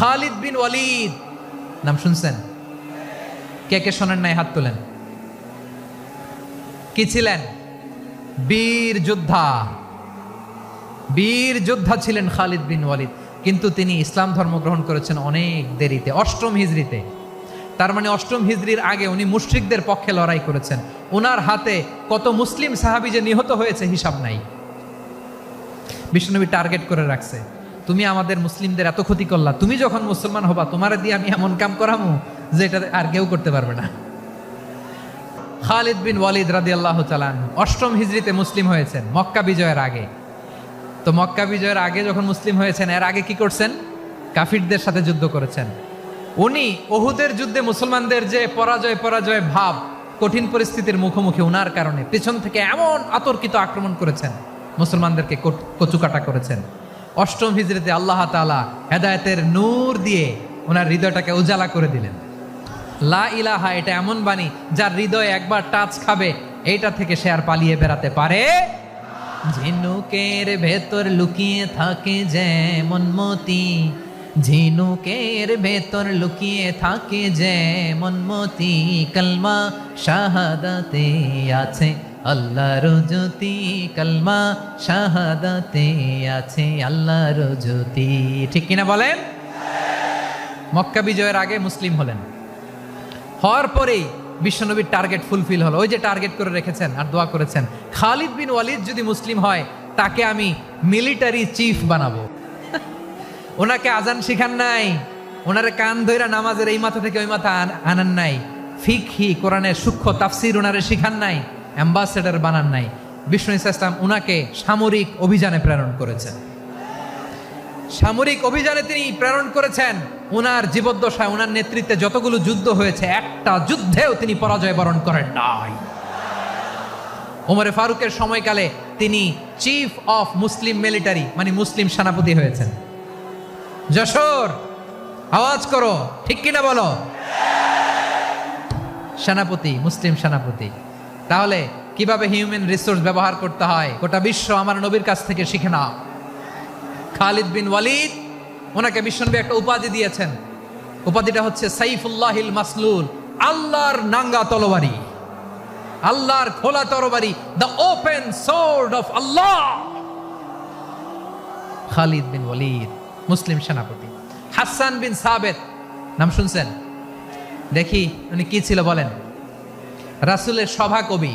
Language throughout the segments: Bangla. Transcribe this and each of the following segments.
খালিদ বিন ওয়ালিদ নাম শুনছেন? কে কে শোনেন নাই হাত তোলেন। কি ছিলেন? বীর যোদ্ধা, বীর যোদ্ধা ছিলেন খালিদ বিন ওয়ালিদ। কিন্তু তিনি ইসলাম ধর্ম গ্রহণ করেছেন অনেক দেরিতে, 8ম হিজরিতে। তার মানে 8ম হিজরির আগে উনি মুশরিকদের পক্ষে লড়াই করেছেন। ওনার হাতে কত মুসলিম সাহাবী যে নিহত হয়েছে হিসাব নাই। বিশ্বনবী টার্গেট করে রাখছে, তুমি আমাদের মুসলিমদের এত ক্ষতি করলা, তুমি যখন মুসলমান হবা তোমারে দিয়ে আমি এমন কাম করামু যে এটা আর কেউ করতে পারবে না। খালিদ বিন ওয়ালিদ রাদিয়াল্লাহু তাআলা 8ম হিজরিতে মুসলিম হয়েছেন, মক্কা বিজয়ের আগে। তো মক্কা বিজয়ের আগে যখন মুসলিম হয়েছেন, এর আগে কি করছেন? কাফিরদের সাথে যুদ্ধ করেছেন। উনি উহুদের যুদ্ধে মুসলমানদের যে পরাজয় ভাব, কঠিন পরিস্থিতির মুখোমুখি ওনার কারণে পেছন থেকে এমন আতর্কিত আক্রমণ করেছেন, মুসলমানদেরকে কচুকাটা করেছেন। 8ম হিজরিতে আল্লাহ তাআলা হেদায়েতের নূর দিয়ে ওনার হৃদয়টাকে উজালা করে দিলেন। লা ইলাহা এটা এমন বাণী যার হৃদয়ে একবার টাচ খাবে, এইটা থেকে সে আর পালিয়ে বেড়াতে পারে। ঝিনুকের ভেতর লুকিয়ে থাকে যেমন মতি, ঝিনুকের ভেতর লুকিয়ে থাকে যেমন মতি, কলমা শাহাদাতে আছে আল্লাহর জ্যোতি, কলমা শাহাদাতে আছে আল্লাহর জ্যোতি। ঠিক কিনা বলেন? মক্কা বিজয়ের আগে মুসলিম হলেন, হওয়ার পরেই বিশ্বনবীর টার্গেট ফুলফিল হলো। ওই যে টার্গেট করে রেখেছেন আর দোয়া করেছেন, খালিদ বিন ওয়ালিদ যদি মুসলিম হয় তাকে আমি মিলিটারি চিফ বানাবো। ওনাকে আজান শিখান নাই, ওনারে কান ধইরা নামাজের এই মাথা থেকে ওই মাথা আনান নাই, ফিকহি কোরআনের সূক্ষ্ম তাফসীর ওনারে শিখান নাই, অ্যাম্বাসেডর বানান নাই। বিষ্ণু ইসলাম ওনাকে সামরিক অভিযানে প্রেরণ করেছেন। সামরিক অভিযানে তিনি প্রেরণ করেছেন। ওনার জীবদ্দশায় ওনার নেতৃত্বে যতগুলো যুদ্ধ হয়েছে, একটা যুদ্ধেও তিনি পরাজয় বরণ করেন নাই। ওমরে ফারুকের সময়কালে তিনি চিফ অফ মুসলিম মিলিটারি, মানে মুসলিম সেনাপতি হয়েছেন। যশোর আওয়াজ করো, ঠিক কিনা বলো? সেনাপতি, মুসলিম সেনাপতি। তাহলে কিভাবে হিউম্যান রিসোর্স ব্যবহার করতে হয় গোটা বিশ্ব আমার নবীর কাছ থেকে শিখে নাও। খালিদ বিন ওয়ালিদ, ওনাকে বিশ্বনবী একটা উপাধি দিয়েছেন। উপাধিটা হচ্ছে সাইফুল্লাহিল মাসলুল, আল্লাহর নাঙ্গা তরবারি, আল্লাহর খোলা তরবারি, দ্য ওপেন সোর্ড অফ আল্লাহ। খালিদ বিন ওয়ালিদ মুসলিম সেনাপতি। হাসান বিন সাবেত নাম শুনছেন? দেখি উনি কি ছিল বলেন। রাসূলের সভা কবি,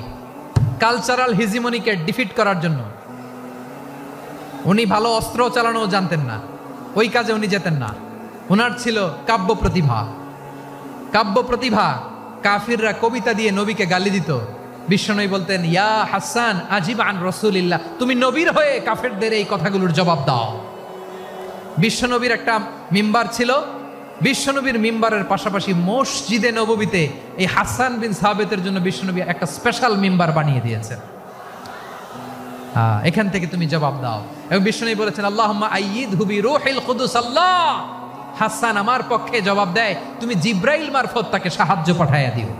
কালচারাল হিজিমনিকে ডিফিট করার জন্য। উনি ভালো অস্ত্র চালানো জানতেন না, ওই কাজে উনি যেতেন না। ওনার ছিল কাব্য প্রতিভা। কাব্য প্রতিভা, কাফিররা কবিতা দিয়ে নবীকে গালি দিত। বিশ্বনবী বলতেন, ইয়া হাসান আজিব আন রাসূলিল্লাহ, তুমি নবীর হয়ে কাফেরদের এই কথাগুলোর জবাব দাও। বিশ্বনবীর একটা মিম্বার ছিল। বিশ্বনবীর মিম্বারের পাশাপাশি মসজিদে নববীতে এই হাসান বিন সাবেতের জন্য বিশ্বনবী একটা স্পেশাল মিম্বার বানিয়ে দিয়েছেন। এখান থেকে তুমি জবাব দাও। এবং বিশ্বনবী বলেছেন, আল্লাহুম্মা আইয়িদহু বিরূহিল কুদুস, আল্লাহ হাসান আমার পক্ষে জবাব দেয়, তুমি জিব্রাইল মারফত তাকে সাহায্য পাঠাইয়া দিও।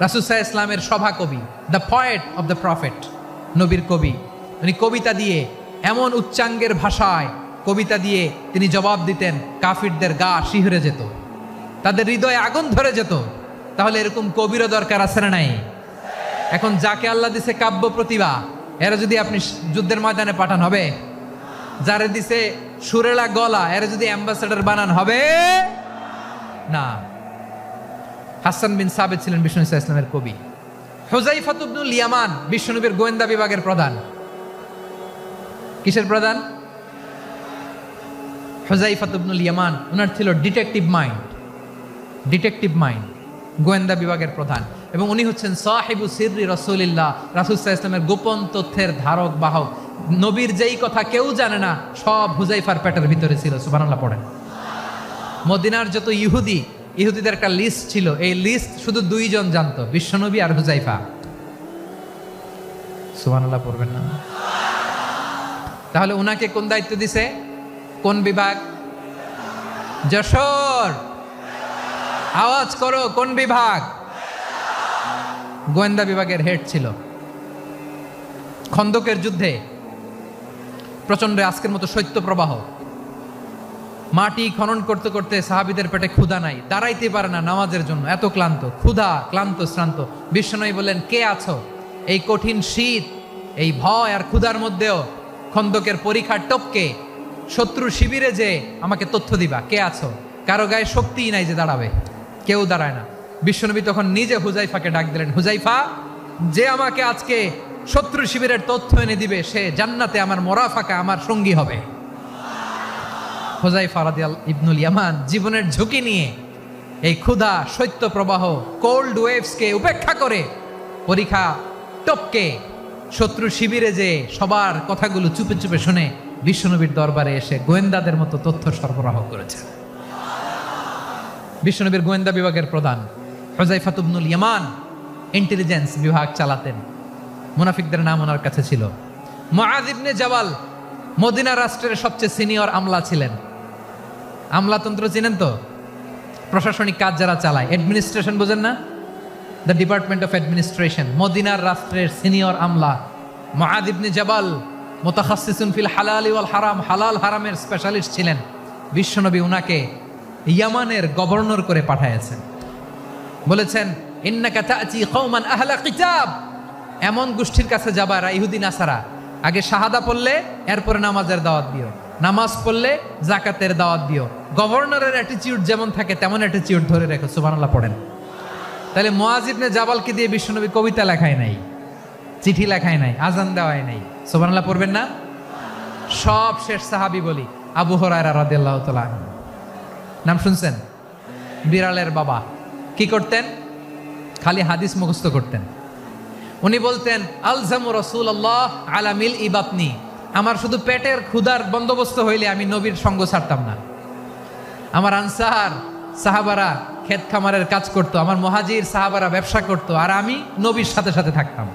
রাসূল সাল্লাল্লাহু আলাইহি ওয়াসাল্লামের সভা কবি, the poet of the prophet, নবীর কবি। উনি কবিতা দিয়ে, এমন উচ্চাঙ্গের ভাষায় কবিতা দিয়ে তিনি জবাব দিতেন, কাফিরদের গা শিহরে যেত, তাদের হৃদয়ে আগুন ধরে যেত। তাহলে এরকম কবিরও দরকার আছে না নাই? এখন যাকে আল্লাহ দিছে কাব্য প্রতিভা, এরা যদি আপনি যুদ্ধের ময়দানে পাঠান হবে? যারে দিছে সুরেলা গলা, এরা যদি অ্যাম্বাসেডর বানান হবে না। হাসান বিন সাবেত ছিলেন বিষ্ণু ইসলামের কবি। হুযায়ফা ইবনুল ইয়ামান বিশ্বনবীর গোয়েন্দা বিভাগের প্রধান। কিসের প্রধান? হুযায়ফা ইবনুল ইয়ামান। ওনার ছিল ডিটেকটিভ মাইন্ড, ডিটেকটিভ মাইন্ড, গোয়েন্দা বিভাগের প্রধান। এবং উনি হচ্ছেন সাহিবু সিররি রাসূলিল্লাহ, রাসূল সাল্লাল্লাহু আলাইহি ওয়াসাল্লামের গোপন তথ্যের ধারক বাহক। নবীর যেই কথা কেউ জানে না, সব হুযায়ফার পেটের ভিতরে ছিল। সুবহানাল্লাহ পড়েন। মদিনার যত ইহুদিদের একটা লিস্ট ছিল, এই লিস্ট শুধু 2 জন জানতো, বিশ্বনবী আর হুযায়ফা। সুবহানাল্লাহ পড়বেন না? তাহলে উনাকে কোন দায়িত্ব দিছে? কোন বিভাগ? যশোর আওয়াজ করো, কোন বিভাগ? গোয়েন্দা বিভাগের হেড ছিল। খন্দকের যুদ্ধে প্রচন্ড আজকের মতো শৈত্য প্রবাহ, মাটি খনন করতে করতে সাহাবীদের পেটে ক্ষুধা নাই, দাঁড়াইতে পারে না নামাজের জন্য, এত ক্লান্ত, ক্ষুধা, ক্লান্ত, শ্রান্ত। বিশ্বনবী বললেন, কে আছো এই কঠিন শীত, এই ভয় আর ক্ষুধার মধ্যেও খন্দকের পরীক্ষার টপকে শত্রু শিবিরে যে আমাকে তথ্য দিবা, কে আছো? কারো গায়ে শক্তিই নাই যে দাঁড়াবে, কেউ দাঁড়ায় না। বিশ্বনবী তখন নিজে হুজাইফাকে ডাক দিলেন, হুজাইফা, যে আমাকে আজকে শত্রু শিবিরের তথ্য এনে দিবে সে জান্নাতে আমার মোরাফাকা, আমার সঙ্গী হবে। হুজাইফা রাদিয়াল্লাহু ইবনুল ইয়ামান জীবনের ঝুঁকি নিয়ে এই ক্ষুধা, শৈত্য প্রবাহ, কোল্ড ওয়েভসকে উপেক্ষা করে পরীক্ষা টপকে শত্রু শিবিরে যে সবার কথাগুলো চুপে চুপে শুনে বিশ্বনবীর দরবারে এসে গোয়েন্দাদের মতো তথ্য সরবরাহ করেছে। বিশ্বনবীর গোয়েন্দা বিভাগের প্রধান হুজাইফা ইবনুল ইয়ামান ইন্টেলিজেন্স বিভাগ চালাতেন। মুনাফিকদের নাম ওনার কাছে ছিল। মুআয ইবনে জাবাল মদিনা রাষ্ট্রের সবচেয়ে সিনিয়র আমলা ছিলেন। আমলাতন্ত্র চিনেন তো? প্রশাসনিক কাজ যারা চালায়, অ্যাডমিনিস্ট্রেশন বোঝেন না? The department of administration. মদিনার রাষ্ট্রের সিনিয়র আমলা মুআয ইবনে জাবাল মুতাখাসসিসুন ফিল হালাল ওয়াল হারাম, হালাল হারামের স্পেশালিস্ট ছিলেন। বিশ্বনবী উনাকে ইয়ামানের গভর্নর করে পাঠাইছেন। বলেছেন, ইন্নাকা তা'তি কওমান আহলা কিতাব, এমন গোষ্ঠীর কাছে যাবা এরা ইহুদি নাসারা, আগে শাহাদা পড়লে এরপরে নামাজের দাওয়াত দিও, নামাজ পড়লে যাকাতের দাওয়াত দিও। গভর্নরের অ্যাটিটিউড যেমন থাকে তেমন অ্যাটিটিউড ধরে রেখো। সুবহানাল্লাহ পড়েন। তাহলে মুআয ইবনে জাবালকে দিয়ে বিশ্বনবী কবিতা লেখায় নাই, চিঠি লেখায় নাই, আজান দেওয়ায় নাই। সুবহানাল্লাহ পড়বেন না? সব শেষ সাহাবী বলি আবু হুরায়রা রাদিয়াল্লাহু তাআলা আনহু। নাম শুনছেন? বিড়ালের বাবা। কি করতেন? খালি হাদিস মুখস্থ করতেন। উনি বলতেন, আলজামু রাসূলুল্লাহ আলা মিল ইবাতনি, আমার শুধু পেটের ক্ষুধার বন্দোবস্ত হইলে আমি নবীর সঙ্গ ছাড়তাম না। আমার আনসার সাহাবারা ক্ষেত খামারের কাজ করতো, আমার মুহাজির সাহাবারা ব্যবসা করতো, আর আমি নবীর সাথে সাথে থাকতাম।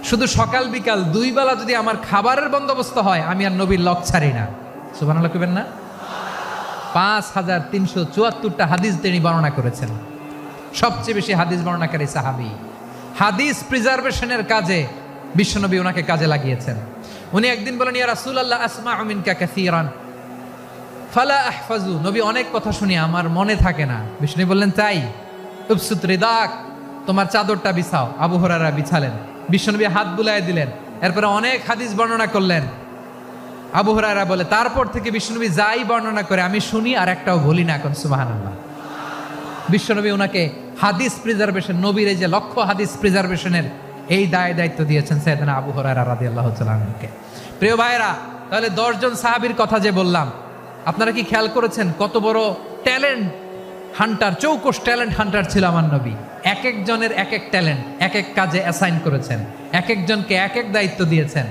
শুধু সকাল বিকাল দুই বেলা যদি আমার খাবারের বন্দোবস্ত হয় আমি আর নবীর লক ছাড়ি না। সুবহানাল্লাহ কইবেন না? 5374টা হাদিস তিনি বর্ণনা করেছেন। সবচেয়ে বেশি হাদিস বর্ণনাকারী সাহাবী। হাদিস প্রিজার্ভেশনের কাজে বিশ্বনবী ওনাকে কাজে লাগিয়েছেন। উনি একদিন বলেন, ইয়া রাসূলুল্লাহ আসমাউ মিনকা কাসীরান ফালা আহফাজু, নবী অনেক কথা শুনি আমার মনে থাকে না। বিশ্বনবী বললেন, তাই? উবসুত রিদাক, তোমার চাদরটা বিছাও। আবু হুরায়রা বিছালেন, বিশ্বনবী হাত বুলায় দিলেন, এরপরে অনেক হাদিস বর্ণনা করলেন। আবু হুরায়রা বলে, তারপর থেকে বিশ্বনবী যাই বর্ণনা করে আমি শুনি আর একটাও ভুলি না। এখন সুবহানাল্লাহ। বিশ্বনবী ওনাকে হাদিস প্রিজার্ভেশন, নবীর এই যে লক্ষ্য হাদিস প্রিজার্ভেশনের এই দায়িত্ব দিয়েছেন সাইয়েদনা আবু হুরায়রা রাদিয়াল্লাহু তাআলা আনহুকে। প্রিয় ভাইরা, তাহলে 10 জন সাহাবীর কথা যে বললাম, আপনারা কি খেয়াল করেছেন কত বড় ট্যালেন্ট হান্টার, চৌকস ট্যালেন্ট হান্টার ছিল আমার নবী। এক একজনের এক এক ট্যালেন্ট, এক এক কাজে অ্যাসাইন করেছেন, এক একজনকে এক এক দায়িত্ব দিয়েছেন,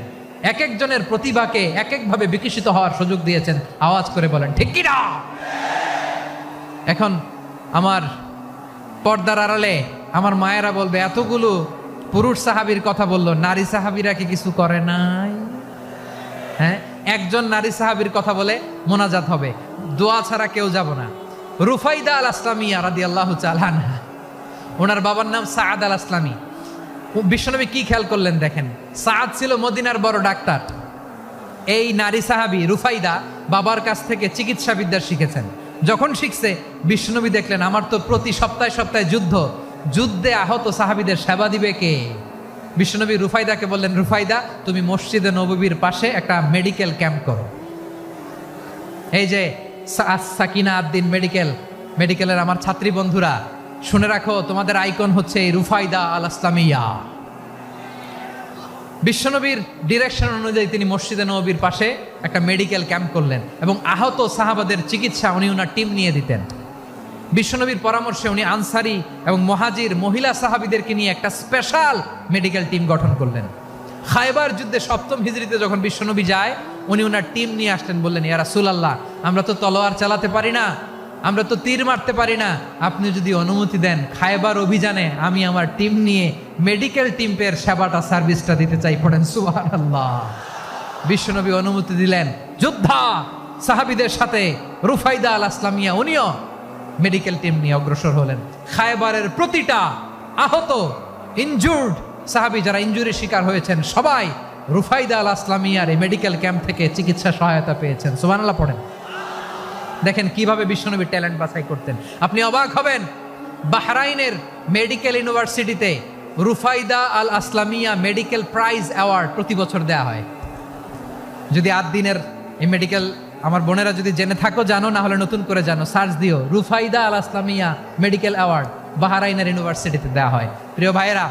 এক একজনের প্রতিভাকে এক একভাবে বিকশিত হওয়ার সুযোগ দিয়েছেন। আওয়াজ করে বলেন ঠিক কি না? এখন আমার পর্দার আড়ালে আমার মায়েরা বলবে, এতগুলো পুরুষ সাহাবীর কথা বললো, নারী সাহাবীরা কি কিছু করে নাই? হ্যাঁ, একজন নারী সাহাবীর কথা বলে মোনাজাত হবে, দোয়া ছাড়া কেউ যাব না। রুফাইদা আল আসলামিয়া রাদিয়াল্লাহু তাআলা আনহা, ওনার বাবার নাম সাআদ আল আসলামি। বিশ্বনবী কি খেয়াল করলেন দেখেন, সাআদ ছিল মদিনার বড় ডাক্তার। এই নারী সাহাবী রুফাইদা বাবার কাছ থেকে চিকিৎসা বিদ্যা শিখেছেন। যখন শিখছে বিশ্বনবী দেখলেন, আমার তো প্রতি সপ্তাহে সপ্তাহে যুদ্ধে আহত সাহাবীদের সেবা দিবে কে? বিশ্বনবী রুফাইদাকে বললেন, রুফাইদা তুমি মসজিদে নববীর পাশে একটা মেডিকেল ক্যাম্প করো। এই যে সাকিনা আদ্দিন মেডিকেলের আমার ছাত্রী বন্ধুরা শুনে রাখো, তোমাদের আইকন হচ্ছে রুফাইদা আল আসলামিয়া। বিশ্বনবীর ডিরেকশন অনুযায়ী তিনি মসজিদে নববীর পাশে একটা মেডিকেল ক্যাম্প করলেন এবং আহত সাহাবাদের চিকিৎসা উনি ওনার টিম নিয়ে দিতেন। বিশ্বনবীর পরামর্শে উনি আনসারি এবং মুহাজির মহিলা সাহাবীদেরকে নিয়ে একটা স্পেশাল মেডিকেল টিম গঠন করলেন। খায়বার যুদ্ধে 7ম হিজরিতে যখন বিশ্বনবী যায়, উনি ওনার টিম নিয়ে আসলেন, বললেন, ইয়া রাসূলুল্লাহ, আমরা তো তলোয়ার চালাতে পারি না, আমরা তো তীর মারতে পারি না, আপনি যদি অনুমতি দেন খায়বার অভিযানে আমি আমার টিম নিয়ে মেডিকেল টিমের সেবাটা সার্ভিসটা দিতে চাই। পড়েন সুবহানাল্লাহ। বিশ্বনবী অনুমতি দিলেন, যোদ্ধা সাহাবীদের সাথে রুফাইদা আল আসলামিয়া উনিও মেডিকেল টিম নিয়ে অগ্রসর হলেন। খায়বারের প্রতিটা আহত ইনজুর্ড সাহাবী যারা ইনজুরির শিকার হয়েছেন সবাই রুফাইদা আল আসলামিয়ার এই মেডিকেল ক্যাম্প থেকে চিকিৎসা সহায়তা পেয়েছেন। সুবহানাল্লাহ পড়েন। দেখেন কিভাবে বিশ্বনবী ট্যালেন্ট বাছাই করতেন, আপনি অবাক হবেন। বাহরাইনের মেডিকেল ইউনিভার্সিটিতে রুফাইদা আল আসলামিয়া মেডিকেল প্রাইজ অ্যাওয়ার্ড প্রতি বছর দেয়া হয়। যদি 8 দিনের এই মেডিকেল, আমার বোনেরা যদি জেনে থাকো জানো, না হলে নতুন করে জানো, সার্চ দিও, রুফাইদা আল আসলামিয়া মেডিকেল অ্যাওয়ার্ড বাহরাইনের ইউনিভার্সিটিতে দেওয়া হয়। প্রিয় ভাইয়েরা,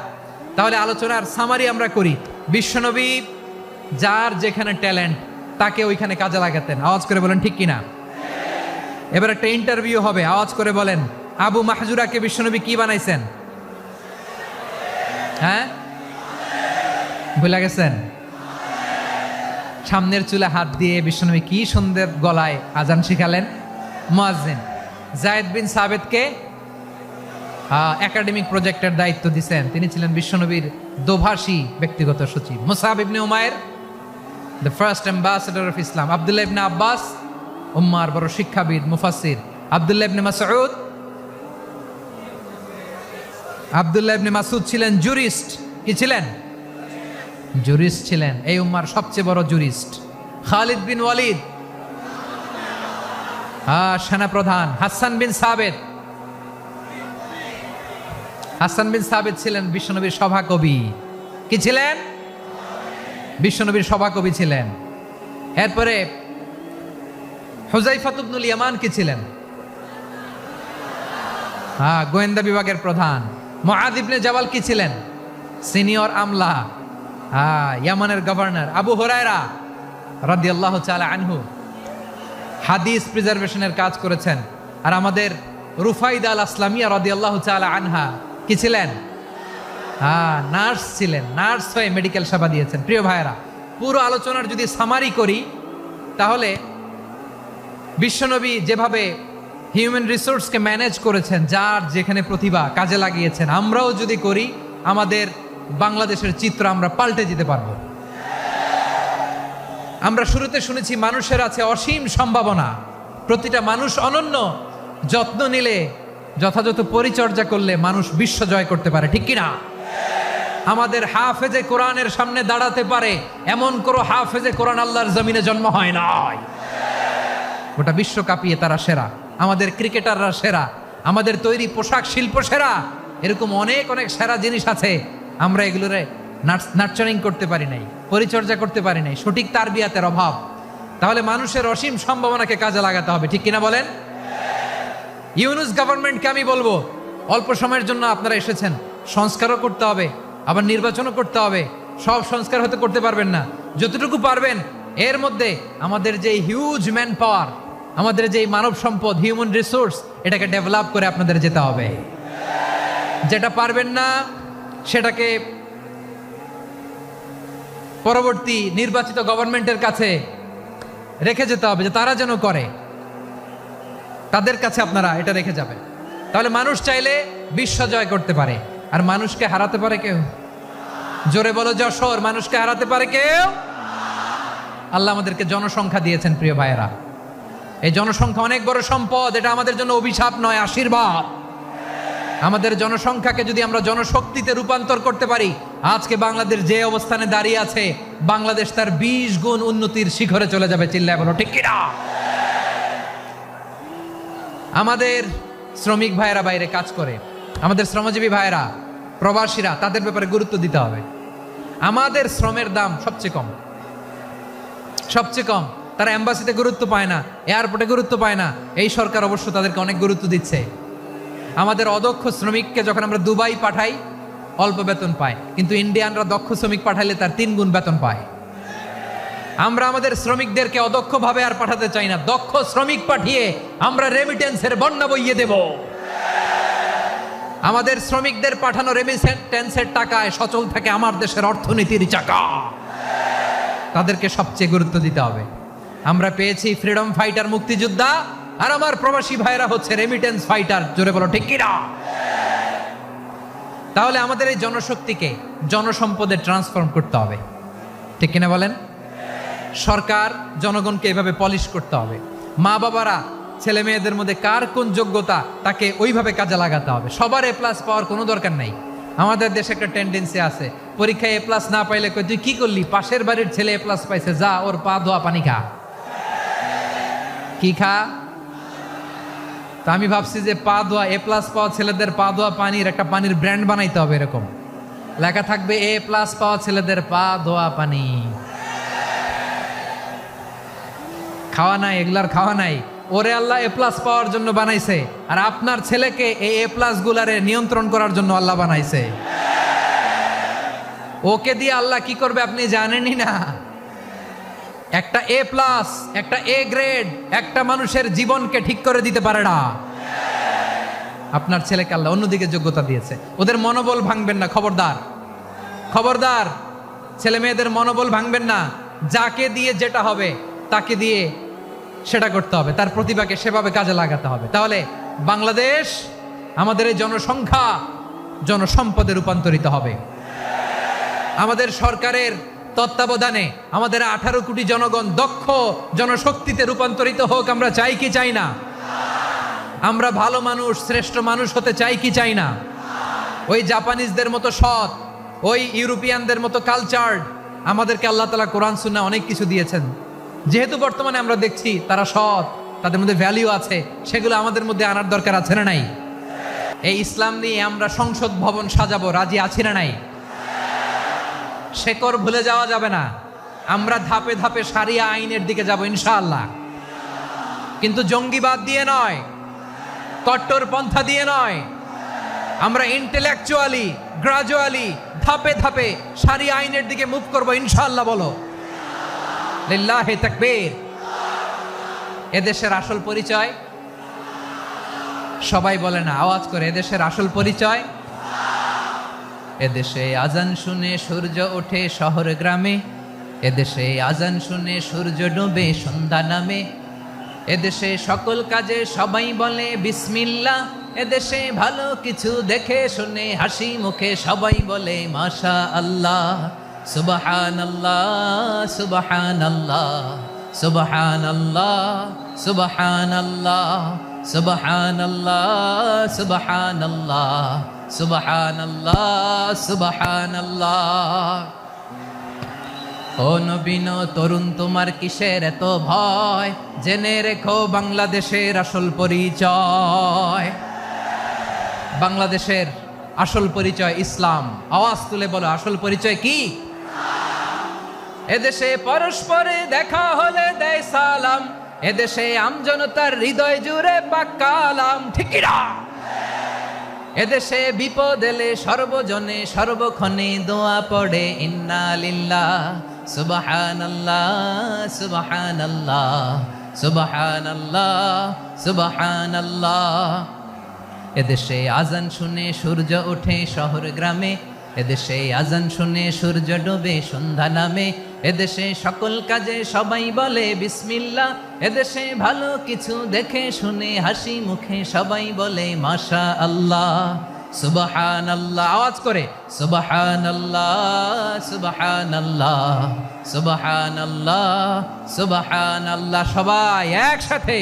তাহলে আলোচনার সামারি আমরা করি। বিশ্বনবী যার যেখানে ট্যালেন্ট তাকে ওইখানে কাজে লাগাতেন। আওয়াজ করে বলেন ঠিক কিনা? এবার একটা ইন্টারভিউ হবে, আওয়াজ করে বলেন, আবু মাহজুরাকে বিশ্বনবী কি বানাইছেন? হ্যাঁ, ভুলে গেছেন? সামনের চুলে হাত দিয়ে বিশ্বনবী কি সুন্দর গলায় আজান শিখালেন, মুয়াজ্জিন। যায়েদ বিন সাবেতকে একাডেমিক প্রজেক্টের দায়িত্ব দিয়েছেন, তিনি ছিলেন বিশ্বনবীর দোভাষী ব্যক্তিগত সচিব। Musab ibn Umair, the first ambassador of Islam. Abdullah ibn Abbas, উম্মার বড় শিক্ষাবিদ মুফাসসির। আব্দুল্লাহ ইবনে মাসউদ, আব্দুল্লাহ ইবনে মাসউদ ছিলেন জুরিস্ট। কি ছিলেন? জুরিস্ট ছিলেন, এই উম্মার সবচেয়ে বড় জুরিস্ট। খালিদ বিন ওয়ালিদ, সেনাপ্রধান। হাসান বিন সাবেত, হাসান বিন সাবেত ছিলেন বিশ্বনবীর সভাকবি। কি ছিলেন? বিশ্বনবীর সভাকবি ছিলেন। এরপরে হুযায়ফা ইবনুল ইয়ামান কি ছিলেন? গোয়েন্দা বিভাগের প্রধান। মুআয ইবনে জাবাল কি ছিলেন? সিনিয়র আমলা, ইয়ামানের গভর্নর। আবু হুরায়রা রাদিয়াল্লাহু তাআলা আনহু হাদিস প্রিজার্ভেশনের কাজ করেছেন। আর আমাদের রুফাইদা আল আসলামিয়া রাদিয়াল্লাহু তাআলা আনহা কি ছিলেন? নার্স ছিলেন, নার্স হয়ে মেডিকেল সেবা দিয়েছেন। প্রিয় ভাইয়েরা, পুরো আলোচনার যদি সামারি করি, তাহলে বিশ্বনবী যেভাবে হিউম্যান রিসোর্সকে ম্যানেজ করেছেন, যার যেখানে প্রতিভা কাজে লাগিয়েছেন, আমরাও যদি করি, আমাদের বাংলাদেশের চিত্র আমরা পাল্টে যেতে পারবো। আমরা শুরুতে শুনেছি মানুষের আছে অসীম সম্ভাবনা, প্রতিটা মানুষ অনন্য, যত্ন নিলে, যথাযথ পরিচর্যা করলে মানুষ বিশ্ব জয় করতে পারে, ঠিক কিনা? আমাদের হাফেজে কোরআনের সামনে দাঁড়াতে পারে এমন কোন হাফেজে কোরআন আল্লাহর জমিনে জন্ম হয় নাই। গোটা বিশ্ব কাঁপিয়ে তারা সেরা, আমাদের ক্রিকেটাররা সেরা, আমাদের তৈরি পোশাক শিল্প সেরা। এরকম অনেক অনেক সেরা জিনিস আছে, আমরা এগুলোরে নার্চারিং করতে পারি নাই, পরিচর্যা করতে পারি নাই, সঠিক তারবিয়াতের অভাব। তাহলে মানুষের অসীম সম্ভাবনাকে কাজে লাগাতে হবে, ঠিক কিনা বলেন? ইউনুস গভর্নমেন্টকে আমি বলবো, অল্প সময়ের জন্য আপনারা এসেছেন, সংস্কারও করতে হবে, আবার নির্বাচনও করতে হবে। সব সংস্কার হয়তো করতে পারবেন না, যতটুকু পারবেন এর মধ্যে আমাদের যে হিউজ ম্যান পাওয়ার, আমাদের যে মানব সম্পদ, হিউম্যান রিসোর্স, এটাকে ডেভেলপ করে আপনাদের যেতে হবে। যেটা পারবেন না সেটাকে পরবর্তী নির্বাচিত গভর্নমেন্টের কাছে রেখে যেতে হবে, যে তারা যেন করে, তাদের কাছে আপনারা এটা রেখে যাবেন। তাহলে মানুষ চাইলে বিশ্ব জয় করতে পারে। আর মানুষকে হারাতে পারে কেউ? জোরে বলো যশোর, মানুষকে হারাতে পারে কেউ? আল্লাহ আমাদেরকে জনসংখ্যা দিয়েছেন প্রিয় ভাইয়েরা, এই জনসংখ্যা অনেক বড় সম্পদ, এটা আমাদের জন্য অভিশাপ নয়, আশীর্বাদ। আমাদের জনসংখ্যাকে যদি আমরা জনশক্তিতে রূপান্তর করতে পারি, আজকে বাংলাদেশ যে অবস্থানে দাঁড়িয়ে আছে, বাংলাদেশ তার 20 গুণ উন্নতির শিখরে চলে যাবে। চিল্লায় বলো ঠিক কিনা? আমাদের শ্রমিক ভাইয়েরা বাইরে কাজ করে, আমাদের শ্রমজীবী ভাইয়েরা, প্রবাসীরা, তাদের ব্যাপারে গুরুত্ব দিতে হবে। আমাদের শ্রমের দাম সবচেয়ে কম, সবচেয়ে কম। তারা এম্বাসিতে গুরুত্ব পায় না, এয়ারপোর্টে গুরুত্ব পায় না। এই সরকার অবশ্য তাদেরকে অনেক গুরুত্ব দিচ্ছে। আমাদের অদক্ষ শ্রমিককে যখন আমরা দুবাই পাঠাই, অল্প বেতন পায়, কিন্তু ইন্ডিয়ানরা দক্ষ শ্রমিক পাঠাইলে তার 3 গুণ বেতন পায়। আমরা আমাদের শ্রমিকদেরকে অদক্ষভাবে আর পাঠাতে চাই না, দক্ষ শ্রমিক পাঠিয়ে আমরা রেমিটেন্সের বন্যা বইয়ে দেব। আমাদের শ্রমিকদের পাঠানো রেমিটেন্সের টাকায় সচল থাকে আমার দেশের অর্থনীতির চাকা। তাদেরকে সবচেয়ে গুরুত্ব দিতে হবে। আমরা পেয়েছি ফ্রিডম ফাইটার, মুক্তিযোদ্ধা, আর আমার প্রবাসী ভাইরা হচ্ছে রেমিটেন্স ফাইটার। জোরে বলো ঠিক কিনা? তাহলে আমাদের এই জনশক্তিকে জনসম্পদে ট্রান্সফর্ম করতে হবে, ঠিক কিনা বলেন? সরকার জনগণকে এভাবে পলিশ করতে হবে। মা বাবারা ছেলে মেয়েদের মধ্যে কার কোন যোগ্যতা, তাকে ওইভাবে কাজে লাগাতে হবে। সবার এ প্লাস পাওয়ার কোনো দরকার নাই। আমাদের দেশে একটা টেন্ডেন্সি আছে, পরীক্ষায় এ প্লাস না পাইলে কই তুই কি করলি, পাশের বাড়ির ছেলে এ প্লাস পাইছে, যা ওর পা ধোয়া পানি খা। কি খা? তো আমি ভাবছি যে পা ধোয়া এ প্লাস পাওয়া ছেলেদের পা ধোয়া পানির একটা পানির ব্র্যান্ড বানাইতে হবে, এরকম লেখা থাকবে এ প্লাস পাওয়া ছেলেদের পা ধোয়া পানি। খাওয়া নাই, এগুলার খাওয়া নাই, ওরে আল্লাহ এ প্লাস পাওয়ার জন্য বানাইছে, আর আপনার ছেলেকে এই এ প্লাস গুলারে নিয়ন্ত্রণ করার জন্য আল্লাহ বানাইছে। ওকে দিয়ে আল্লাহ কি করবে আপনি জানেনই না। একটা এ প্লাস, একটা এ গ্রেড একটা মানুষের জীবনকে ঠিক করে দিতে পারে না। আপনার ছেলেকে আল্লাহ অন্যদিকে যোগ্যতা দিয়েছে। ওদের মনোবল ভাঙবেন না, খবরদার খবরদার। ছেলে মেয়েদের মনোবল ভাঙবেন না। যাকে দিয়ে যেটা হবে তাকে দিয়ে সেটা করতে হবে, তার প্রতিভাকে সেভাবে কাজে লাগাতে হবে। তাহলে বাংলাদেশ আমাদের এই জনসংখ্যা জনসম্পদে রূপান্তরিত হবে। আমাদের সরকারের তত্ত্বাবধানে আমাদের 18 কোটি জনগণ দক্ষ জনশক্তিতে রূপান্তরিত হোক। আমরা চাই কি চাই না? আমরা ভালো মানুষ, শ্রেষ্ঠ মানুষ হতে চাই কি চাই না? ওই জাপানিজদের মতো সৎ, ওই ইউরোপিয়ানদের মতো কালচার্ড। আমাদেরকে আল্লাহ তাআলা কোরআন সুন্নাহ অনেক কিছু দিয়েছেন। যেহেতু বর্তমানে আমরা দেখছি তারা সৎ, তাদের মধ্যে ভ্যালিউ আছে, সেগুলো আমাদের মধ্যে আনার দরকার আছে না নাই? এই ইসলাম নিয়ে আমরা সংসদ ভবন সাজাবো, রাজি আছি না নাই? শেকড় ভুলে যাওয়া যাবে না। আমরা ধাপে ধাপে শারিয়া আইনের দিকে যাব ইনশাআল্লাহ, কিন্তু জঙ্গিবাদ দিয়ে নয়, কট্টর পন্থা দিয়ে নয়। আমরা ইন্টেলেকচুয়ালি গ্রাজুয়ালি ধাপে ধাপে শারিয়া আইনের দিকে মুভ করব ইনশাআল্লাহ। বলো লিল্লাহি তাকবীর। এদেশের আসল পরিচয় সবাই বলে না, আওয়াজ করে, এদেশের আসল পরিচয়। এদেশে আজান শুনে সূর্য ওঠে শহর গ্রামে, এদেশে আজান শুনে সূর্য ডোবে সন্ধ্যা নামে, এদেশে সকল কাজে সবাই বলে বিসমিল্লাহ, এদেশে ভালো কিছু দেখে শুনে হাসি মুখে সবাই বলে মাশা আল্লাহ। সুবহানাল্লাহ সুবহানাল্লাহ সুবহানাল্লাহ সুবহানাল্লাহ সুবহানাল্লাহ সুবহানাল্লাহ সুবহানাল্লাহ সুবহানাল্লাহ। ও নবীন তরুণ তোমার কিসের এত ভয়, জেনে রেখো বাংলাদেশের আসল পরিচয়। বাংলাদেশের আসল পরিচয় ইসলাম। আওয়াজ তুলে বলো, আসল পরিচয় কি? এদেশে পরস্পরে দেখা হলে দেয় সালাম, এদেশে আমজনতার হৃদয় জুড়ে পাক্কালাম, ঠিক কি না? এদেশে বিপদ এলে সর্বজনে সর্বক্ষণে দোয়া পড়ে ইন্না লিল্লাহ সুবহানাল্লাহ সুবহানাল্লাহ সুবহানাল্লাহ সুবহানাল্লাহ। এদেশে আজান শুনে সূর্য ওঠে শহর গ্রামে, এদেশে আজান শুনে সূর্য ডোবে সন্ধ্যা নামে, এদেশে সকল কাজে সবাই বলে বিসমিল্লাহ, এদেশে ভালো কিছু দেখে শুনে হাসি মুখে সবাই বলে মাশা আল্লাহ সুবহানাল্লাহ। আওয়াজ করে সুবহানাল্লাহ সুবহানাল্লাহ সুবহানাল্লাহ সুবহানাল্লাহ। সবাই একসাথে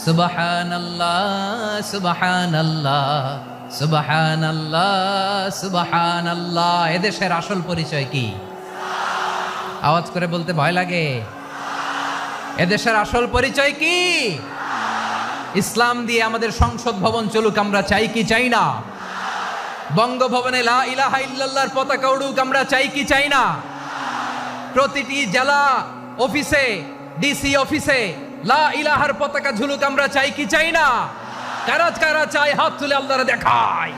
সুবহানাল্লাহ সুবহানাল্লাহ সুবহানাল্লাহ সুবহানাল্লাহ। এদেশের আসল পরিচয় কি? আওয়াজ করে বলতে ভয় লাগে। এদেশের আসল পরিচয় কি? ইসলাম দিয়ে আমাদের সংসদ ভবন চলুক, আমরা চাই কি চাই না? বঙ্গভবনে লা ইলাহা ইল্লাল্লাহর পতাকা উড়ুক, আমরা চাই কি চাই না? প্রতিটি জেলা অফিসে, ডিসি অফিসে লা ইলাহার পতাকা ঝুলুক, আমরা চাই কি চাই না? কারা কারা চাই হাত তুলে আল্লাহরে দেখায়।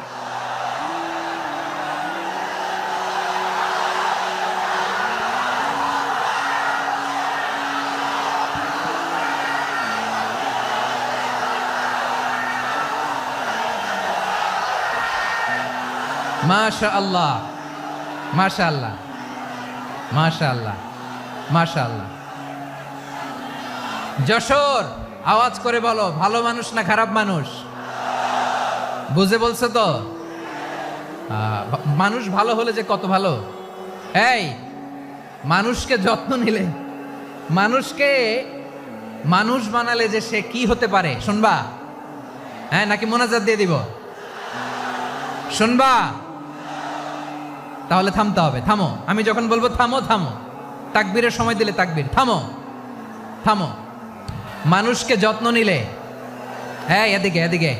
মাশাআল্লাহ মাশাআল্লাহ মাশাআল্লাহ মাশাআল্লাহ। যশোর, আওয়াজ করে বলো, ভালো মানুষ না খারাপ মানুষ? বুঝে বলছে তো? মানুষ ভালো হলে যে কত ভালো। এই মানুষকে যত্ন নিলে, মানুষকে মানুষ বানালে যে সে কি হতে পারে শুনবা? হ্যাঁ, নাকি মোনাজাত দিয়ে দিব? শুনবা? তাহলে থামতে হবে। থামো, আমি যখন বলবো থামো থামো, তাকবীরের সময় দিলে তাকবীর, থামো থামো। মানুষকে যত্ন নিলে হ্যাঁ, এদিকে এদিকে,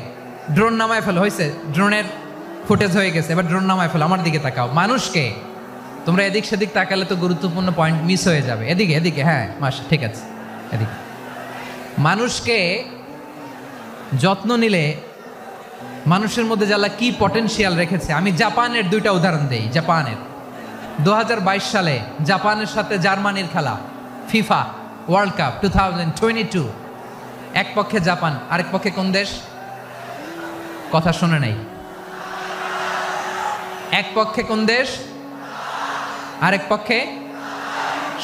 ড্রোন নামায় ফেলো, হয়েছে, ড্রোনের ফুটেজ হয়ে গেছে, এবার ড্রোন নামায় ফেলো, আমার দিকে তাকাও। মানুষকে, তোমরা এদিক সেদিক তাকালে তো গুরুত্বপূর্ণ পয়েন্ট মিস হয়ে যাবে। এদিকে এদিকে, হ্যাঁ মাস, ঠিক আছে, এদিকে। মানুষকে যত্ন নিলে মানুষের মধ্যে যারা কি পটেনশিয়াল রেখেছে। আমি জাপানের দুইটা উদাহরণ দেই। জাপানের 2022 সালে জাপানের সাথে জার্মানির খেলা, ফিফা ওয়ার্ল্ড কাপ 2022। এক পক্ষে জাপান, আরেক পক্ষে কোন দেশ? কথা শুনে নাই। এক পক্ষে কোন দেশ, আরেক পক্ষে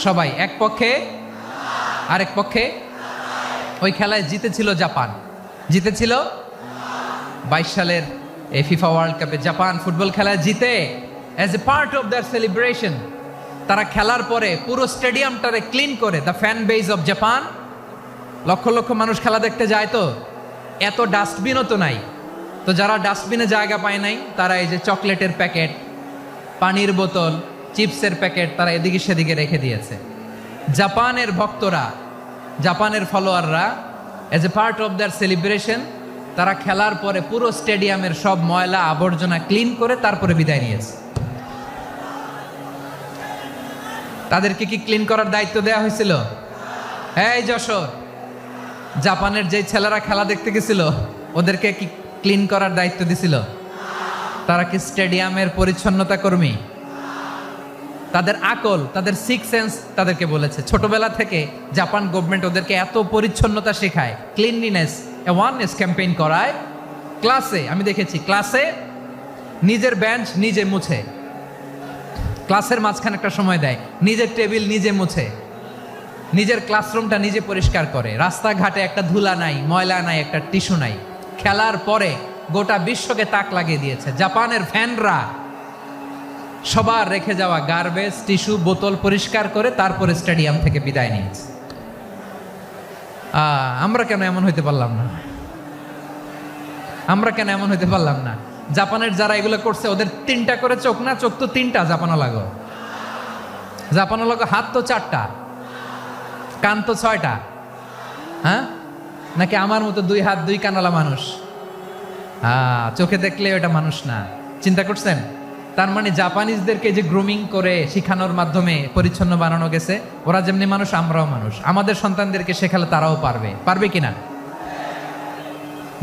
সবাই। এক পক্ষে, আরেক পক্ষে। ওই খেলায় জিতেছিল জাপান, জিতেছিল 22 সালের এই ফিফা ওয়ার্ল্ড কাপে। জাপান ফুটবল খেলায় জিতে, as a part of their celebration তারা খেলার পরে পুরো স্টেডিয়ামটারে ক্লিন করে। The fan base of Japan, লক্ষ লক্ষ মানুষ খেলা দেখতে যায়, তো এত ডাস্টবিনও তো নাই। তো যারা ডাস্টবিনে জায়গা পায় নাই, তারা এই যে চকলেটের প্যাকেট, পানির বোতল, চিপসের প্যাকেট তারা এদিকে সেদিকে রেখে দিয়েছে। জাপানের ভক্তরা, জাপানের ফলোয়াররা, as a part of their celebration তারা খেলার পরে পুরো স্টেডিয়ামের সব ময়লা আবর্জনা ক্লিন করে তারপরে বিদায় নিয়েছে। তাদেরকে কি ক্লিন করার দায়িত্ব দেওয়া হয়েছিল? এই যশোর, জাপানের যে ছেলেরা খেলা দেখতে গেছিল ওদেরকে কি ক্লিন করার দায়িত্ব দিছিল? তারা কি স্টেডিয়ামের পরিচ্ছন্নতা কর্মী? তাদের আকল, তাদের সিক্স সেন্স তাদেরকে বলেছে। ছোটবেলা থেকে জাপান গভর্নমেন্ট ওদেরকে এত পরিচ্ছন্নতা শেখায়, ক্লিনলিনেস অ্যাওয়ারনেস ক্যাম্পেইন করায়। ক্লাসে আমি দেখেছি, ক্লাসে নিজের বেঞ্চ নিজে মুছে, ক্লাসের মাঝখানে একটা সময় দেয়, নিজের টেবিল নিজে মুছে, নিজের ক্লাসরুমটা নিজে পরিষ্কার করে। রাস্তাঘাটে একটা ধুলা নাই, ময়লা নাই, একটা টিস্যু নাই। খেলার পরে গোটা বিশ্বকে তাক লাগিয়ে দিয়েছে। জাপানের ফ্যানরা সবার রেখে যাওয়া গার্বেজ, টিস্যু, বোতল পরিষ্কার করে তারপরে স্টেডিয়াম থেকে বিদায় নিয়েছে। আমরা কেন এমন হইতে পারলাম না? আমরা কেন এমন হইতে পারলাম না? জাপানের যারা এগুলো করছে ওদের 3টা করে চোখ না? চোখ তো 3টা, জাপানো লাগো, জাপানো লাগো। হাত তো 4টা, কান তো 6টা। হ্যাঁ, নাকি আমার মতো 2 হাত 2 কানালা মানুষ? চোখে দেখলে ওটা মানুষ না। চিন্তা করছেন? তার মানে জাপানিজদেরকে যে গ্রুমিং করে শিখানোর মাধ্যমে পরিচ্ছন্ন বানানো গেছে। ওরা যেমনি মানুষ, আমরাও মানুষ। আমাদের সন্তানদেরকে শেখালে তারাও পারবে। পারবে কিনা?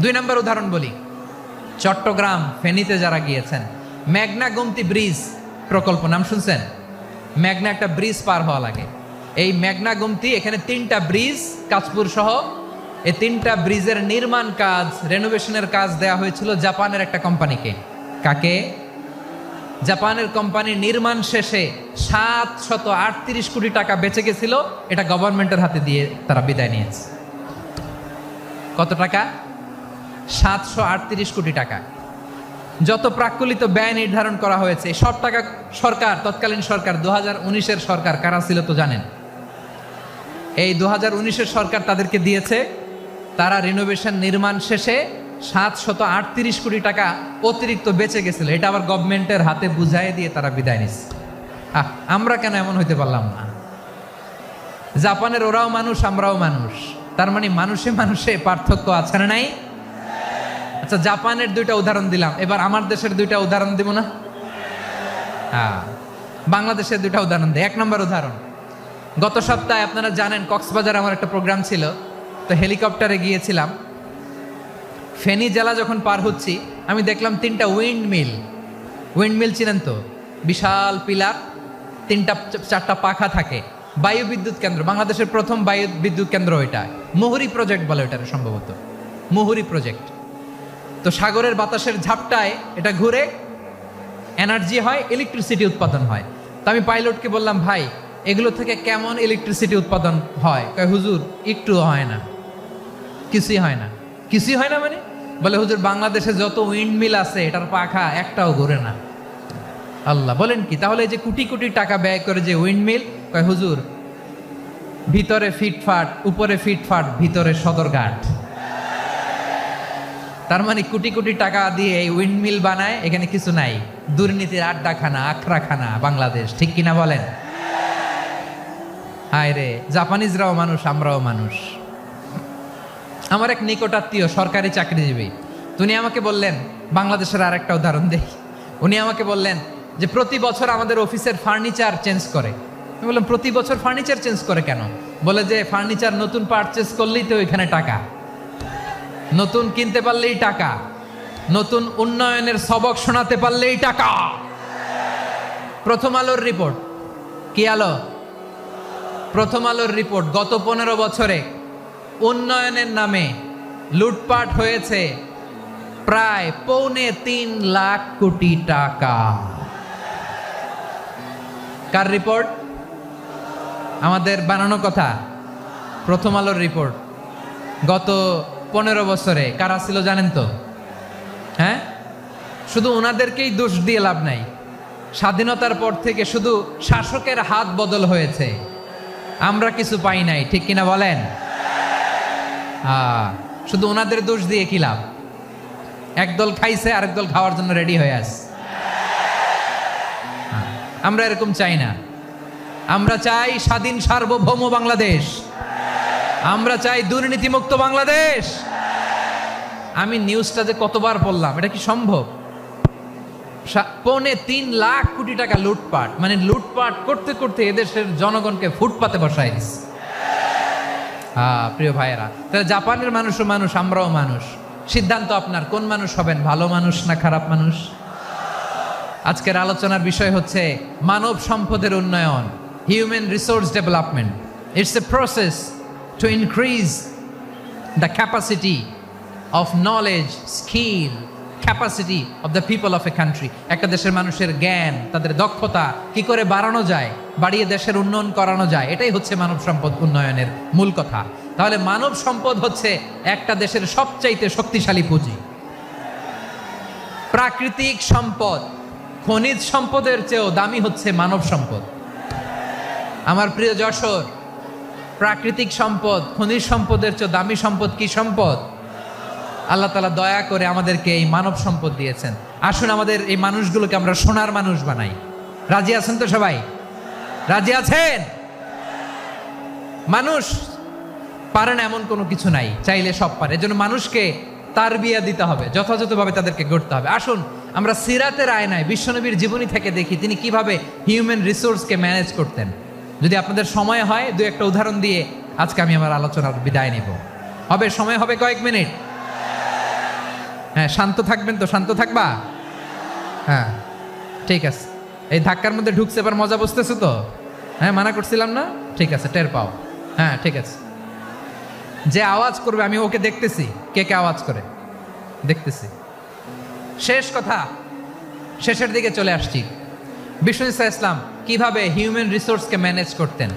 2 নম্বর উদাহরণ বলি। চট্টগ্রাম ফেনীতে যারা গিয়েছেন, মেঘনা গোমতী ব্রিজ প্রকল্প নাম শুনছেন? মেঘনা একটা ব্রিজ পার হওয়া লাগে। এই মেঘনা গোমতী, এখানে 3টা ব্রিজ, কাঁচপুর সহ এই 3টা ব্রিজের নির্মাণ কাজ, রেনোভেশনের কাজ দেয়া হয়েছিল জাপানের একটা কোম্পানিকে। কাকে? জাপানের কোম্পানি। নির্মাণ শেষে 738 কোটি টাকা বেঁচে গেছিল, এটা গভর্নমেন্টের হাতে দিয়ে তারা বিদায় নিয়েছে। কত টাকা? 738 কোটি টাকা। যত প্রাক্কলিত ব্যয় নির্ধারণ করা হয়েছে সব টাকা সরকার, তৎকালীন সরকার 2019-এর সরকার, কারা ছিল তো জানেন? এই 2019-এর সরকার তাদেরকে দিয়েছে। তারা রিনোভেশন নির্মাণ শেষে 738 কোটি টাকা অতিরিক্ত বেঁচে গেছিল, এটা আবার গভর্নমেন্টের হাতে বুঝাই দিয়ে তারা বিদায় নিচ্ছে। আমরা কেন এমন হইতে পারলাম না? জাপানের ওরাও মানুষ, আমরাও মানুষ। তার মানে মানুষে মানুষে পার্থক্য আছে না নাই? আচ্ছা, জাপানের 2টা উদাহরণ দিলাম, এবার আমার দেশের 2টা উদাহরণ দিব না? বাংলাদেশের 2টা উদাহরণ দিই। 1 নম্বর উদাহরণ, গত সপ্তাহে আপনারা জানেন কক্সবাজার আমার একটা প্রোগ্রাম ছিল, তো হেলিকপ্টারে গিয়েছিলাম। ফেনী জেলা যখন পার হচ্ছি, আমি দেখলাম 3টা উইন্ডমিল। উইন্ডমিল চিনেন তো? বিশাল পিলার, 3টা 4টা পাখা থাকে। বায়ু বিদ্যুৎ কেন্দ্র, বাংলাদেশের প্রথম বায়ু বিদ্যুৎ কেন্দ্র এটা। মুহুরী প্রজেক্ট বলে এটার, সম্ভবত মুহুরী প্রজেক্ট। তো সাগরের বাতাসের ঝাপটায় এটা ঘুরে এনার্জি হয়, ইলেকট্রিসিটি উৎপাদন হয়। তো আমি পাইলটকে বললাম, ভাই এগুলো থেকে কেমন ইলেকট্রিসিটি উৎপাদন হয়? কয়, হুজুর একটু হয় না, কিছুই হয় না। কিছুই হয় না মানে? বলে, হুজুর বাংলাদেশে যত উইন্ডমিল আছে এটার পাখা একটাও ঘুরে না। আল্লাহ, বলেন কি? তাহলে এই যে কোটি কোটি টাকা ব্যয় করে যে উইন্ডমিল, কয় হুজুর ভিতরে ফিটফাট, উপরে ফিটফাট, ভিতরে সদরঘাট। তার মানে কোটি কোটি টাকা দিয়ে এই উইন্ডমিল বানায়, এখানে কিছু নাই। দুর্নীতির আড্ডাখানা, আখড়াখানা বাংলাদেশ, ঠিক কিনা বলেন? হায় রে, জাপানিজরাও মানুষ, আমরাও মানুষ। আমার এক নিকটাত্মীয় সরকারি চাকরিজীবী, উনি আমাকে বললেন, বাংলাদেশের আর একটা উদাহরণ দেই। উনি আমাকে বললেন যে প্রতি বছর আমাদের অফিসের ফার্নিচার চেঞ্জ করে। আমি বললাম প্রতি বছর ফার্নিচার চেঞ্জ করে কেন? বলে যে ফার্নিচার নতুন পারচেজ করলেই তো ওইখানে টাকা, নতুন কিনতে পারলেই টাকা, নতুন উন্নয়নের সবক শোনাতে পারলেই টাকা। প্রথম আলোর রিপোর্ট, কি আলো? প্রথম আলোর রিপোর্ট, গত 15 বছরে উন্নয়নের নামে লুটপাট হয়েছে প্রায় 3.25 লাখ কোটি টাকা। কার রিপোর্ট? আমাদের বানানো কথা। প্রথম আলোর রিপোর্ট। গত 15 বছরে কারা ছিল জানেন তো? হ্যাঁ, শুধু ওনাদেরকেই দোষ দিয়ে লাভ নাই। স্বাধীনতার পর থেকে শুধু শাসকের হাত বদল হয়েছে, আমরা কিছু পাই নাই, ঠিক কিনা বলেন? শুধু ওনাদের দোষ দিয়ে কি লাভ? একদল খাইছে, আরেক দল খাওয়ার জন্য রেডি হয়ে আছে। আমরা এরকম চাই না। আমরা চাই স্বাধীন সার্বভৌম বাংলাদেশ। আমরা চাই দুর্নীতিমুক্ত বাংলাদেশ। আমি নিউজটা যে কতবার বললাম, এটা কি সম্ভব? 3.25 লাখ কোটি টাকা লুটপাট, মানে লুটপাট করতে করতে এদেশের জনগণকে ফুটপাতে বসাই দিচ্ছে। প্রিয় ভাইয়েরা, তাহলে জাপানের মানুষও মানুষ, আমরাও মানুষ। সিদ্ধান্ত আপনার, কোন মানুষ হবেন, ভালো মানুষ না খারাপ মানুষ? আজকের আলোচনার বিষয় হচ্ছে মানব সম্পদের উন্নয়ন, human resource development. It's a process to increase the capacity of knowledge, skill, capacity of the people of a country. একটা দেশের মানুষের জ্ঞান, তাদের দক্ষতা কি করে বাড়ানো যায়, বাড়িয়ে দেশের উন্নয়ন করানো যায়, এটাই হচ্ছে মানব সম্পদ উন্নয়নের মূল কথা। তাহলে মানব সম্পদ হচ্ছে একটা দেশের সবচাইতে শক্তিশালী পুঁজি। প্রাকৃতিক সম্পদ, খনিজ সম্পদের চেয়েও দামি হচ্ছে মানব সম্পদ। আমার প্রিয় যশোর, প্রাকৃতিক সম্পদ, খনিজ সম্পদের চেয়ে দামি সম্পদ কি সম্পদ? আল্লাহ তাআলা দয়া করে আমাদেরকে এই মানব সম্পদ দিয়েছেন। আসুন আমাদের এই মানুষগুলোকে আমরা সোনার মানুষ বানাই। রাজি আছেন তো সবাই? রাজি আছেন? মানুষ পারে না এমন কোনো কিছু নাই, চাইলে সব পারে। এজন্য মানুষকে তারবিয়া দিতে হবে, যথাযথভাবে তাদেরকে গড়তে হবে। আসুন আমরা সিরাতের আয়নায় বিশ্বনবীর জীবনী থেকে দেখি তিনি কিভাবে হিউম্যান রিসোর্সকে ম্যানেজ করতেন। যদি আপনাদের সময় হয়, দু একটা উদাহরণ দিয়ে আজকে আমি আমার আলোচনার বিদায় নেব। হবে সময় হবে কয়েক মিনিট? হ্যাঁ, শান্ত থাকবেন তো? শান্ত থাকবা? হ্যাঁ, ঠিক আছে। এই ধাক্কার মধ্যে ঢুকছে, এবার মজা বুঝতেছো তো? হ্যাঁ, মানা করছিলাম না? ঠিক আছে, টের পাও। হ্যাঁ, ঠিক আছে। যে আওয়াজ করবে আমি ওকে দেখতেছি, কে কে আওয়াজ করে দেখতেছি। শেষ কথা, শেষের দিকে চলে আসছি। বিষ্ণু ইসলাম কিভাবে হিউম্যান রিসোর্সকে ম্যানেজ করতেন,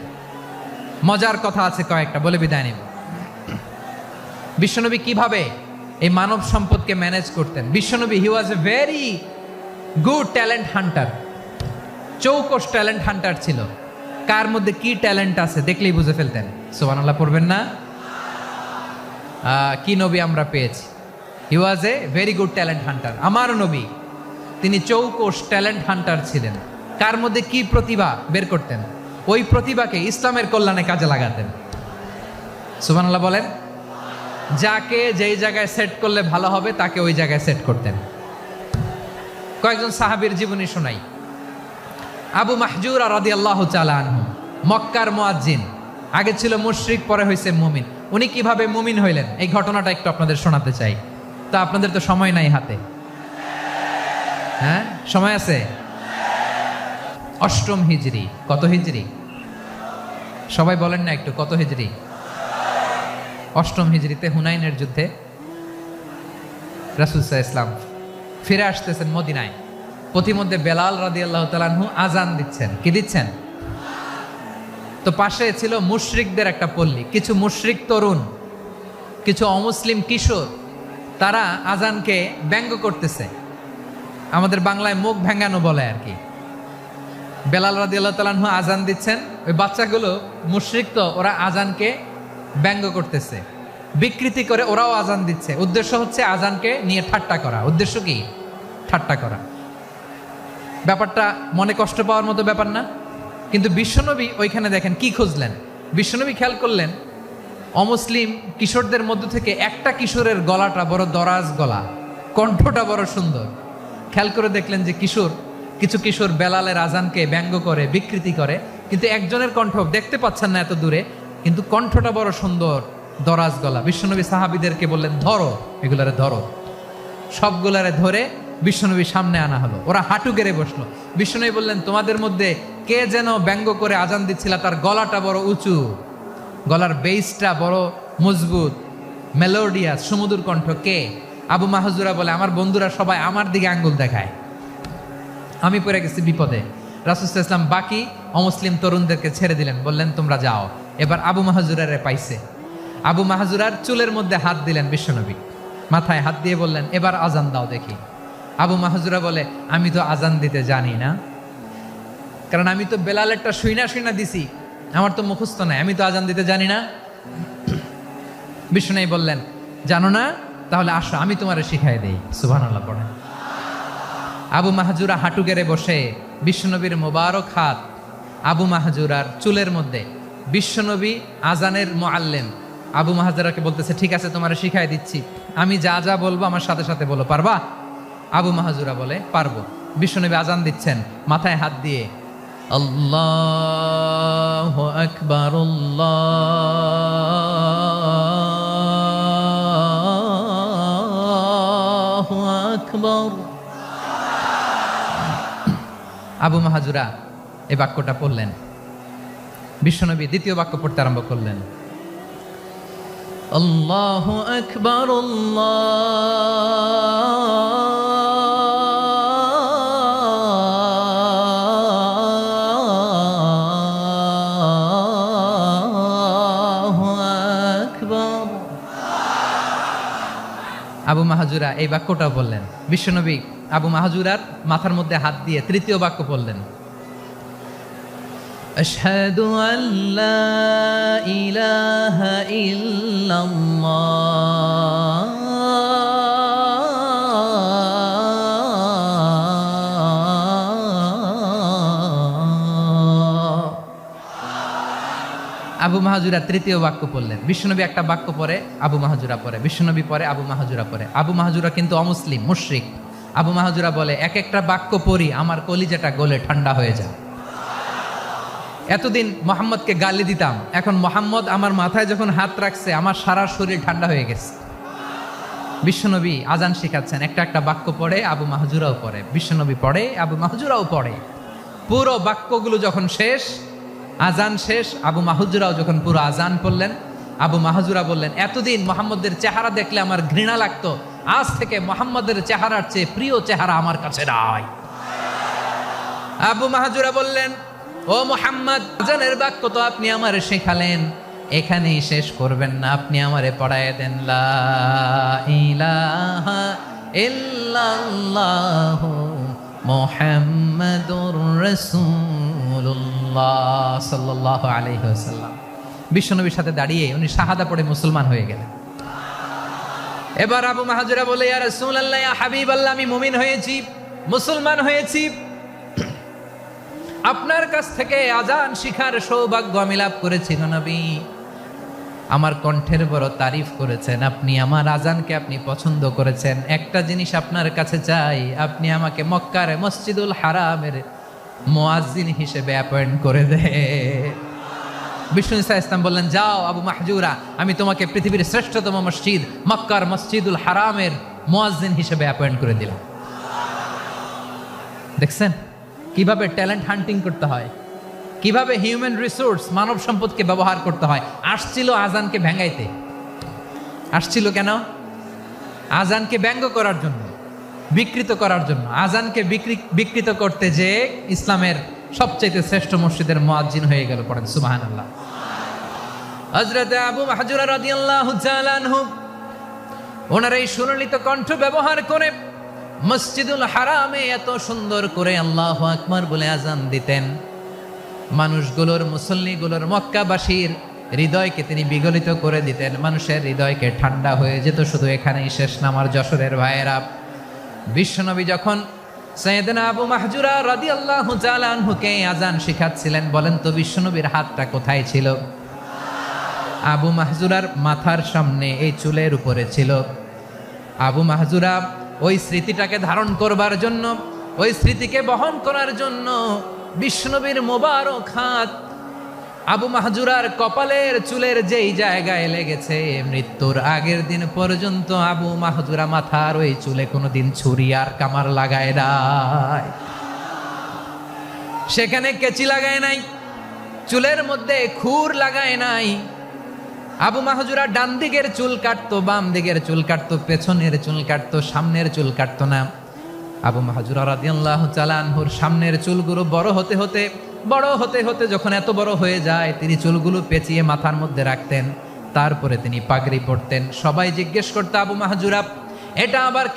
মজার কথা আছে কয়েকটা, বলে বিদায় নিব। বিশ্বনবী কিভাবে এই মানব সম্পদকে ম্যানেজ করতেন। বিশ্বনবী, he was a very good talent hunter, চৌকস ট্যালেন্ট হান্টার ছিল। কার মধ্যে কি ট্যালেন্ট আছে দেখলেই বুঝে ফেলতেন। সুবহানাল্লাহ পড়বেন না? কি নবী আমরা পেয়েছি! He was a very good talent hunter. আমার নবী, তিনি চৌকস ট্যালেন্ট হান্টার ছিলেন। কার মধ্যে কি প্রতিভা বের করতেন, ওই প্রতিভাকে ইসলামের কল্যাণে কাজে লাগাতেন। সুবহানাল্লাহ বলেন। যাকে যেই জায়গায় সেট করলে ভালো হবে তাকে ওই জায়গায় সেট করতেন। কয়েকজন সাহাবীর জীবনী শোনাই। আবু মাহজুরা রাদিয়াল্লাহু তাআলা আনহু, মক্কার মুয়াজ্জিন, আগে ছিল মুশরিক, পরে হয়েছে মুমিন। উনি কিভাবে মুমিন হইলেন এই ঘটনাটা একটু আপনাদের শোনাতে চাই। তা আপনাদের তো সময় নাই হাতে। হ্যাঁ, সময় আছে? 8ম হিজরি। কত হিজরি? সবাই বলেন না একটু, কত হিজরি? 8ম হিজরিতে হুনাইনের যুদ্ধে রাসূল সাল্লাল্লাহু আলাইহি ওয়াসাল্লাম ফিরে আসতেছেন মদিনায়। পথিমধ্যে বেলাল রাদিয়াল্লাহু তাআলা আনহু আজান দিচ্ছেন। কি দিচ্ছেন? তো পাশে ছিল মুশরিকদের একটা পল্লী, কিছু মুশরিক তরুণ, কিছু অমুসলিম কিশোর, তারা আজানকে ব্যঙ্গ করতেছে। আমাদের বাংলায় মুখ ভেঙ্গানো বলে আর কি। বেলাল রাদিয়াল্লাহু তাআলা আনহু আজান দিচ্ছেন, ওই বাচ্চাগুলো মুশরিক, তো ওরা আজানকে ব্যঙ্গ করতেছে, বিকৃতি করে ওরাও আজান দিচ্ছে। উদ্দেশ্য হচ্ছে আজানকে নিয়ে ঠাট্টা করা। উদ্দেশ্য কি? ঠাট্টা করা। ব্যাপারটা মনে কষ্ট পাওয়ার মতো ব্যাপার না? কিন্তু বিশ্বনবী ওইখানে দেখেন কি খুঁজলেন। বিশ্বনবী খেয়াল করলেন অমুসলিম কিশোরদের মধ্য থেকে একটা কিশোরের গলাটা বড় দরাজ গলা, কণ্ঠটা বড় সুন্দর। খেয়াল করে দেখলেন যে কিছু কিশোর বেলালের আজানকে ব্যঙ্গ করে, বিকৃতি করে, কিন্তু একজনের কণ্ঠ দেখতে পাচ্ছেন না এত দূরে, কিন্তু কণ্ঠটা বড় সুন্দর, দরাজ গলা। বিশ্বনবী সাহাবীদেরকে বললেন, ধরো এগুলারে, ধরো। সবগুলারে ধরে বিশ্বনবী সামনে আনা হলো। ওরা হাঁটু গেড়ে বসলো। বিশ্বনবী বললেন, তোমাদের মধ্যে কে যেন ব্যঙ্গ করে আজান দিচ্ছিল, তার গলাটা বড় উঁচু, গলার বেসটা বড় মজবুত, মেলোডিয়াস, সুমধুর কণ্ঠ, কে? আবু মাহজুরা বলে, আমার বন্ধুরা সবাই আমার দিকে আঙ্গুল দেখায়, আমি পড়ে গেছি বিপদে। রাসূল সাল্লাল্লাহু আলাইহি ওয়াসাল্লাম বাকি অমুসলিম তরুণদেরকে ছেড়ে দিলেন, বললেন তোমরা যাও। এবার আবু মাহজুরারে পাইছে। আবু মাহজুরার চুলের মধ্যে হাত দিলেন বিশ্বনবী, মাথায় হাত দিয়ে বললেন, এবার আজান দাও দেখি। আবু মাহজুরা বলে, আমি তো আজান দিতে জানি না, কারণ আমি তো বেলালেরটা শুইনা দিছি, আমার তো মুখস্থ নাই, আমি তো আজান দিতে জানি না। বিশ্বনবী বললেন, জানো না? তাহলে আসো, আমি তোমারে শিখাই দেই। সুবহানাল্লাহ পড়েন। আবু মাহজুরা হাঁটু গেড়ে বসে, বিশ্বনবীর মোবারক হাত আবু মাহজুরার চুলের মধ্যে। বিশ্বনবী আজানের মুআল্লিম আবু মাহজুরাকে বলতেছে, ঠিক আছে তোমারে শিখাই দিচ্ছি, আমি যা যা বলবো আমার সাথে সাথে বলো, পারবা? আবু মাহজুরা বলে, পারবো। বিশ্বনবী আজান দিচ্ছেন, মাথায় হাত দিয়ে, আল্লাহু আকবার, আল্লাহু আকবার। আবু মাহজুরা এই বাক্যটা পড়লেন। বিশ্বনবী দ্বিতীয় বাক্য পড়তে আরম্ভ করলেন, আল্লাহু আকবার, আল্লাহু আকবার। আবু মাহজুরা এই বাক্যটাও বললেন। বিশ্বনবী আবু মাহজুরার মাথার মধ্যে হাত দিয়ে তৃতীয় বাক্য বললেন, আশহাদু আল্লা ইলাহা ইল্লাল্লাহ, আবু মাহজুরা তৃতীয় বাক্য পড়লেন। বিশ্বনবী একটা বাক্য পরে আবু মাহজুরা পরে, বিশ্বনবী পরে আবু মাহজুরা পরে। আবু মাহজুরা কিন্তু অমুসলিম, মুশরিক। আবু মাহজুরা বলে, এক একটা বাক্য পড়ি আমার কলিজাটা গলে ঠান্ডা হয়ে যায়। এতদিন মোহাম্মদকে গালি দিতাম, এখন মোহাম্মদ আমার মাথায় যখন হাত রাখছে আমার সারা শরীর ঠান্ডা হয়ে গেছে। বিশ্বনবী আজান শিখাচ্ছেন, একটা একটা বাক্য পড়ে আবু মাহজুরাও পড়ে, বিশ্বনবী পড়ে আবু মাহজুরাও পড়ে। পুরো বাক্যগুলো যখন শেষ, আজান শেষ, আবু মাহজুরাও যখন পুরো আজান পড়লেন, আবু মাহজুরা বললেন, এতদিন মোহাম্মদের চেহারা দেখলে আমার ঘৃণা লাগতো, আজ থেকে মোহাম্মদের চেহারার চেয়ে প্রিয় চেহারা আমার কাছে নাই। আবু মাহজুরা বললেন, ও মুহাম্মদ, আজানের বাক্য তো আপনি আমারে শেখালেন, এখানেই শেষ করবেন না, আপনি আমারে পড়ায় দেন, লা ইলাহা ইল্লাল্লাহু মুহাম্মাদুর রাসূলুল্লাহ সাল্লাল্লাহু আলাইহি ওয়াসাল্লাম। বিশ্বনবীর সাথে দাঁড়িয়ে উনি শাহাদা পড়ে মুসলমান হয়ে গেলেন। এবার আবু মাহজুরা বলে, ইয়া রাসূলুল্লাহ, ইয়া হাবিবাল্লাহ, আমি মুমিন হয়েছি, মুসলমান হয়েছি, আপনার কাছ থেকে আজান শিখার সৌভাগ্য আমি লাভ করেছি গো নবী। আমার কণ্ঠের বড় তারিফ করেছেন আপনি, আমার আজানকে আপনি পছন্দ করেছেন। একটা জিনিস আপনার কাছে চাই, আপনি আমাকে মক্কার মসজিদুল হারামের মুয়াজ্জিন হিসেবে অ্যাপয়েন্ট করে দে। বিষ্ণু ইসা ইসলাম বললেন, যাও আবু মাহজুরা, আমি তোমাকে পৃথিবীর শ্রেষ্ঠতম মসজিদ মক্কার মসজিদুল হারামের মুয়াজ্জিন হিসেবে অ্যাপয়েন্ট করে দিলাম। দেখছেন কিভাবে ট্যালেন্ট হান্টিং করতে হয়, কিভাবে হিউম্যান রিসোর্স মানব সম্পদকে ব্যবহার করতে হয়। আসছিল আজানকে ভেঙাইতে, আসছিল কেন? আজানকে ব্যঙ্গ করার জন্য, বিকৃত করার জন্য। আজানকে বিকৃত করতে যে ইসলামের সবচেয়ে শ্রেষ্ঠ মসজিদের মুয়াজ্জিন হয়ে গেল। পড়েন সুবহানাল্লাহ। হযরত আবু মাহজুরা রাদিয়াল্লাহু তাআলা আনহু ওনার এই সুললিত কণ্ঠ ব্যবহার করে মসজিদুল হারামে এত সুন্দর করে আল্লাহু আকবার বলে আজান দিতেন, মানুষগুলোর, মুসল্লিগুলোর, মক্কাবাসীর হৃদয়কে তিনি বিগলিত করে দিতেন, মানুষের হৃদয়কে ঠান্ডা হয়ে যেত। শুধু এখানেই শেষ না আমার যশোরের ভাইয়েরা, বিশ্বনবী যখন সাইয়েদনা আবু মাহজুরা রাদিয়াল্লাহু তাআলা আনহুকে আজান শিখাচ্ছিলেন, বলেন তো বিশ্বনবীর হাতটা কোথায় ছিল? আবু মাহজুরার মাথার সামনে এই চুলের উপরে ছিল। আবু মাহজুরা ওই স্মৃতিটাকে ধারণ করবার জন্য, ওই স্মৃতিকে বহন করার জন্য বিষ্ণবীর মোবারক হাত আবু মাহজুরার কপালের চুলের যেই জায়গায় লেগেছে, মৃত্যুর আগের দিন পর্যন্ত আবু মাহজুরা মাথার ওই চুলে কোনোদিন ছুরি আর কামার লাগায় নাই, সেখানে কেচি লাগায় নাই, চুলের মধ্যে খুর লাগায় নাই। আবু মাহজুরা ডান দিকের চুল কাটতো, বাম দিকের চুল কাটতো, পেছনের চুল কাটতো, সামনের চুল কাটতো না। আবু মাহজুরা রাদিয়াল্লাহু তাআলা আনহুর সামনের চুলগুলো বড় হতে হতে যখন এত বড় হয়ে যায়, তিনি চুলগুলো পেঁচিয়ে মাথার মধ্যে রাখতেন, তারপরে তিনি পাগড়ি পরতেন। সবাই জিজ্ঞেস করতো, আবু মাহজুরা এটা আবার